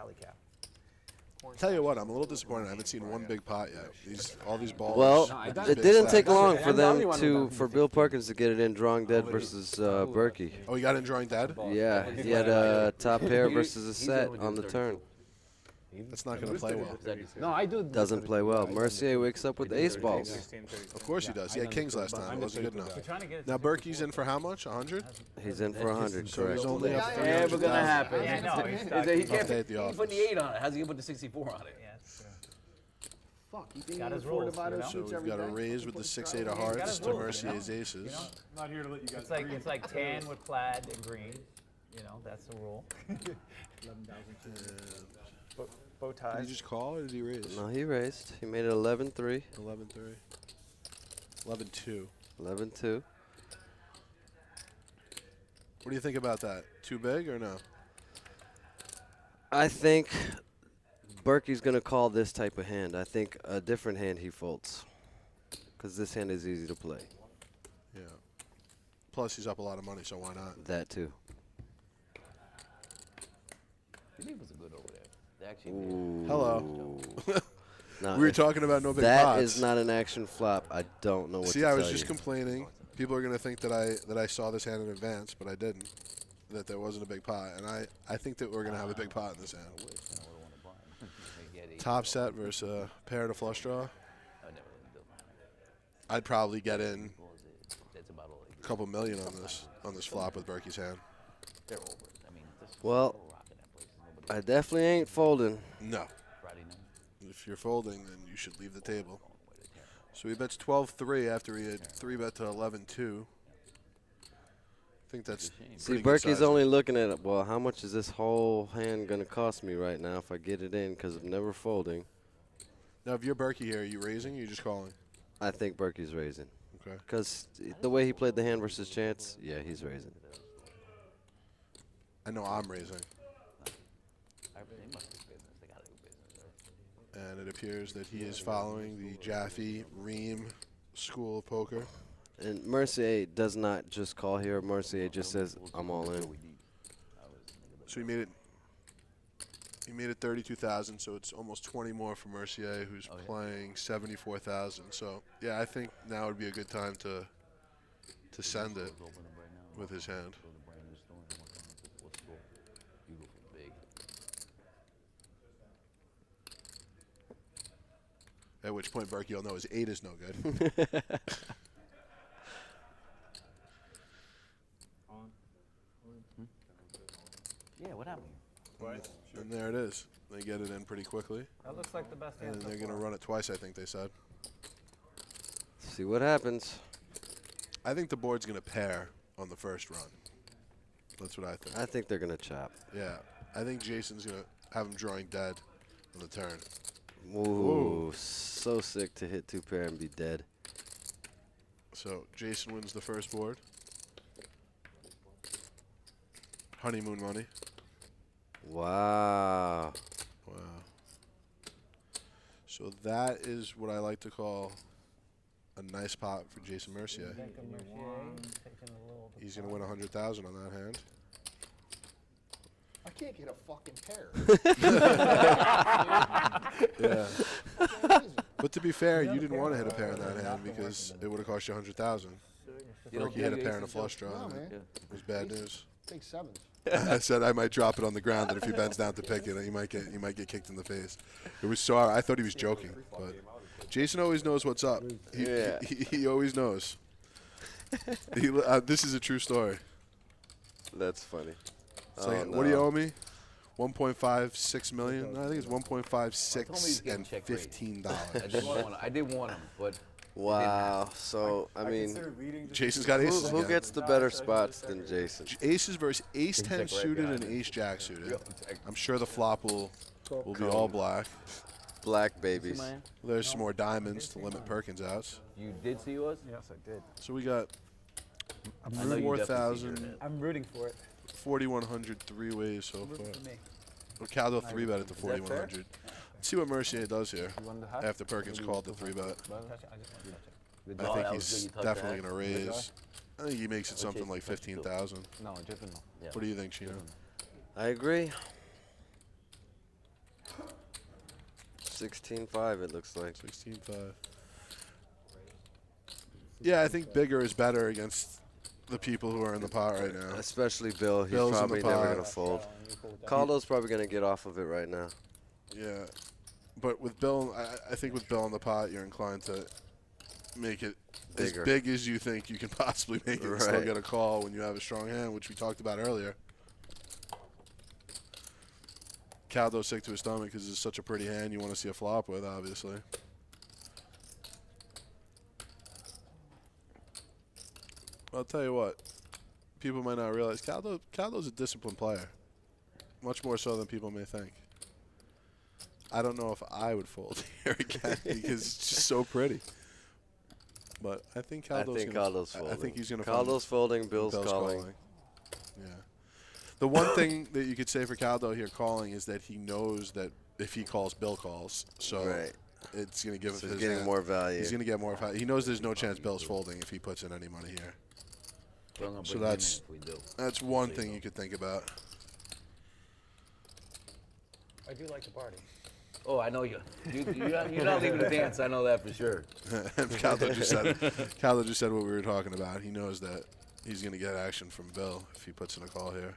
rally cap. Tell you what, I'm a little disappointed. I haven't seen one big pot yet. All these balls. Well, it didn't take long for Bill Perkins to get it in drawing dead versus Berkey. Oh, he got in drawing dead? Yeah, he had a top pair versus a set on the turn. That's not going to play well. No, I do. Doesn't play well. Mercier wakes up with ace balls. Of course he does. He had kings last time. It wasn't good enough. Now Berkey's in for how much? 100? He's in for 100, So correct. he's only up Never gonna 300,000. happen. Yeah, no, he's He can't Update the put office. the 8 on it. How's he gonna put the 64 on it? Yeah, that's true. Fuck, you think Got he his four rules, divided you know? So suits we've every got a day? raise with the 6-8 of He's got hearts his to rules, Mercier's you know? aces. Not here to let you guys. It's like tan with plaid and green. You know, that's the rule. Bow Did ties. he just call or did he raise? No, he raised. He made it 11-3. 11-3. 11-2. 11-2. What do you think about that? Too big or no? I think Berkey's going to call this type of hand. I think a different hand he folds. Because this hand is easy to play. Yeah. Plus he's up a lot of money, so why not? That too. He was a good over there. They actually Ooh. Hello. No, We were talking about no big that pots. is not an action flop. I don't know what See, to I tell was just you. complaining. People are going to think that I saw this hand in advance, but I didn't. That there wasn't a big pot, and I think that we're going to have a big pot in this hand. Top set versus a pair to flush draw. I'd probably get in a couple million on this flop with Berkey's hand. Well, I definitely ain't folding. No. If you're folding, then you should leave the table. So he bets 12-3 after he had 3-bet to 11-2. I think that's See, pretty good Berkey's sizing. only looking at it. Well, how much is this whole hand going to cost me right now if I get it in because I'm never folding? Now, if you're Berkey here, are you raising or are you just calling? I think Berkey's raising. Okay. Because the way he played the hand versus Chance, yeah, he's raising. I know I'm raising. And it appears that he is following the Jaffe Ream School of Poker. And Mercier does not just call here. Mercier just says, I'm all in. So he made it 32,000, so it's almost 20 more for Mercier, who's playing 74,000. So yeah, I think now would be a good time to send it with his hand. At which point Berkey will know his 8 is no good. Yeah, what happened? And there it is. They get it in pretty quickly. That looks like the best And hand. they're going to run it twice, I think they said. See what happens. I think the board's going to pair on the first run. That's what I think. I think they're going to chop. Yeah. I think Jason's going to have him drawing dead on the turn. Ooh, so sick to hit 2 pair and be dead. So Jason wins the first board. Honeymoon money. Wow. Wow. So that is what I like to call a nice pot for Jason Mercier. He's going to win 100,000 on that hand. I can't get a fucking pair. Yeah. But to be fair, you didn't want to hit a pair in that hand because it would have cost you 100,000. Berkey hit a pair and a flush draw. No, and man. it was bad news. Take sevens. I said I might drop it on the ground, and if he bends down to pick it, you might get kicked in the face. It was so I thought he was joking, but Jason always knows what's up. He always knows. This is a true story. That's funny. It's like, what do you owe me? 1.56 million. No, I think it's 1.56 and $15. I did want him, but Wow. So, I mean, Jason's got aces who again. gets the better spots than Jason? Aces versus ace 10 suited and ace jack suited. I'm sure the flop will be all black. Black babies. There's some more diamonds to limit Perkins outs. you did see yours? Yes, I did. So we got I know you definitely see 4,000, your hand. I'm rooting for it. 4,100 three ways so far. Rooting for me. Well, Caldo 3-bet at the 4,100. Let's see what Mercier does here after Perkins called the 3-bet. Touch it. I just want to touch it. Good I job. think That was he's good. You touched definitely that. going to raise. I think he makes it something like 15,000. No, different. Yeah. What do you think, Chino? I agree. 16-5, it looks like. 16-5. Yeah, I think bigger is better against the people who are in the pot right now. Especially Bill. He's Bill's in probably the never pot. going to fold. You fold that. Caldo's probably going to get off of it right now. Yeah, but with Bill, I think with Bill in the pot, you're inclined to make it Bigger. as big as you think you can possibly make it and still Right. get a call when you have a strong hand, which we talked about earlier. Caldo's sick to his stomach because it's such a pretty hand you want to see a flop with, obviously. I'll tell you what, people might not realize Caldo's a disciplined player, much more so than people may think. I don't know if I would fold here again because it's just so pretty. But I think Caldo's Caldo's folding. I think he's going to Caldo's folding, Bill's calling. Yeah. The one thing that you could say for Caldo here calling is that he knows that if he calls, Bill calls. So Right. it's going to give So him he's his getting hand. more value. He's going to get more value. He knows there's no chance Bill's folding if he puts in any money here. We're gonna So bring him in that's- if we do. That's one thing you could think about. I do like to party. Oh, I know you. You're not leaving the dance. I know that for sure. Caldo just said what we were talking about. He knows that he's going to get action from Bill if he puts in a call here.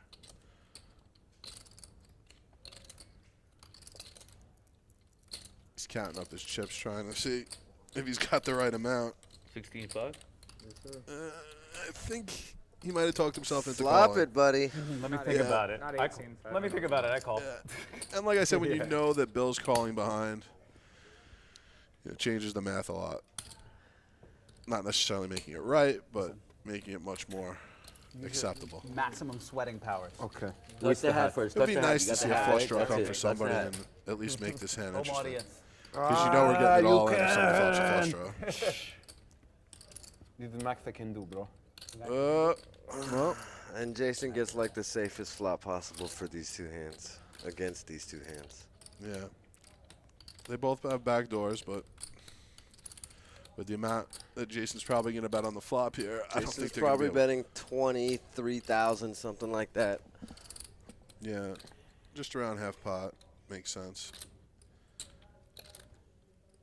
He's counting up his chips, trying to see if he's got the right amount. 16-5. I think he might have talked himself into Flop calling. it, buddy. Let me think Yeah. about it. Not I 18, let me think about it. I call. Yeah. And like I said, when you know that Bill's calling behind, it changes the math a lot. Not necessarily making it right, but making it much more acceptable. Maximum sweating powers. Okay. Touch the hat first. It would Touch be the hat. nice You to got see the a hat, flush right? draw That's come it. for Touch the somebody hat. and at least make this hand Home interesting. audience. Because you know we're getting it all in if somebody flops a flush draw. This is the max I can do, bro. Well, And Jason gets like the safest flop possible for these two hands. Against these two hands. yeah. They both have back doors, but with the amount that Jason's probably going to bet on the flop here, I don't Jason's think they're going to probably be able. betting 23,000, something like that. Yeah, just around half pot makes sense.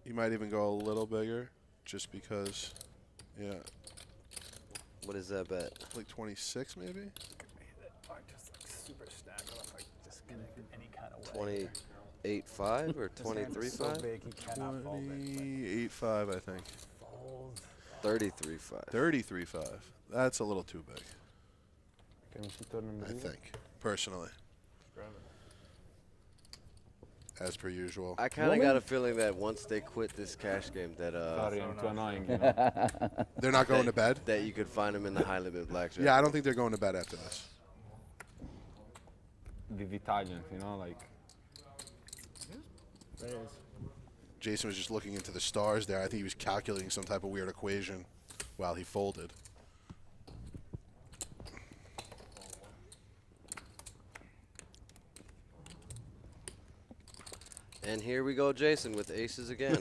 He might even go a little bigger, just because. Yeah, What is that bet? like 26 maybe. Are just like super stacked up, like just in any kind of way. 28.5 or This hand is so 23.5? big he cannot fold it. 28.5, I think. Fold. 33.5. 33.5. That's a little too big, Can we turn I think, personally. As per usual. I kind of got a feeling that once they quit this cash game, that Sorry, I'm too annoying, you know. They're not going to bed? that you could find them in the high limit blackjack. Yeah, I don't think they're going to bed after this. The Italians, you know, like. Jason was just looking into the stars there. I think he was calculating some type of weird equation while he folded. And here we go, Jason, with aces again.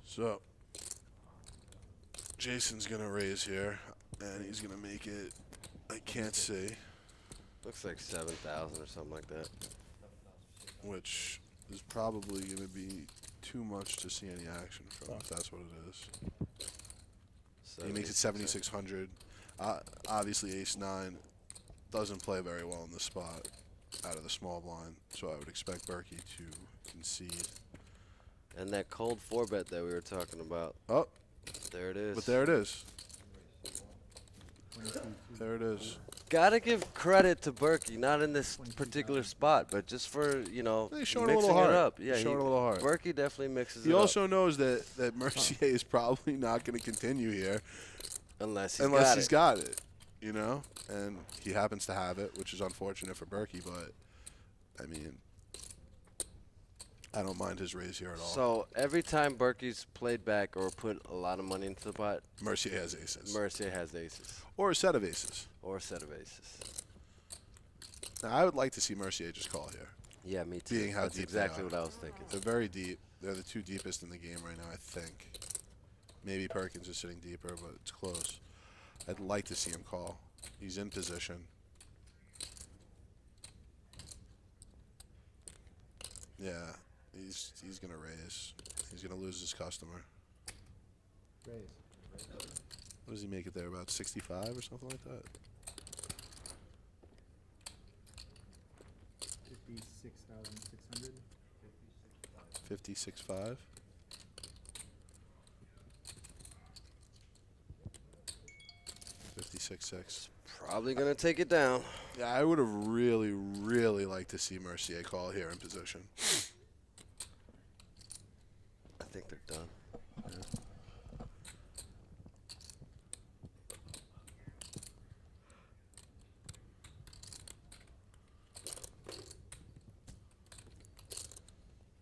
So, Jason's going to raise here, and he's going to make it, I can't see, Looks like 7,000 or something like that. which is probably going to be too much to see any action from, if that's what it is. He makes it 7,600. Obviously, ace-9 doesn't play very well in this spot out of the small blind, so I would expect Berkey to concede. And that cold 4-bet that we were talking about. Oh, There it is. but there it is. There it is. Gotta give credit to Berkey, not in this particular spot, but just for, you know, He's showing a mixing little heart. it up. Yeah, He's showing a little heart. Berkey definitely mixes He it also knows that Mercier is probably not going to continue here up. Unless he's got it, you know? And he happens to have it, which is unfortunate for Berkey, but, I mean, I don't mind his raise here at all. So every time Berkey's played back or put a lot of money into the pot, Mercier has aces. Mercier has aces. Or a set of aces. Or a set of aces. Now, I would like to see Mercier just call here. Yeah, me too. Being how That's deep exactly they are. what I was thinking. They're very deep. They're the two deepest in the game right now, I think. Maybe Perkins is sitting deeper, but it's close. I'd like to see him call. He's in position. Yeah, he's gonna raise. He's gonna lose his customer. Raise. What does he make it there? About 65 or something like that? 56,600. 56.5. $56.6. Probably going to take it down. Yeah, I would have really, really liked to see Mercier call here in position. I think they're done.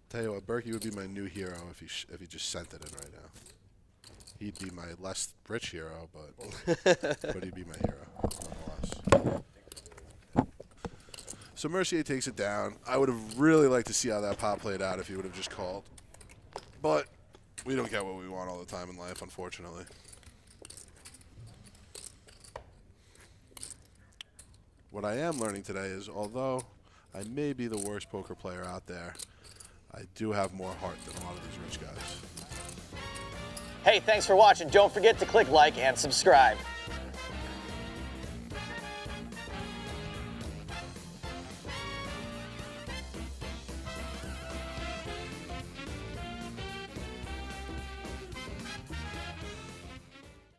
Tell you what, Berkey would be my new hero if he just sent it in right now. He'd be my less rich hero, but he'd be my hero nonetheless. So Mercier takes it down. I would have really liked to see how that pot played out if he would have just called. But we don't get what we want all the time in life, unfortunately. What I am learning today is, although I may be the worst poker player out there, I do have more heart than a lot of these rich guys. Hey, thanks for watching. Don't forget to click like and subscribe.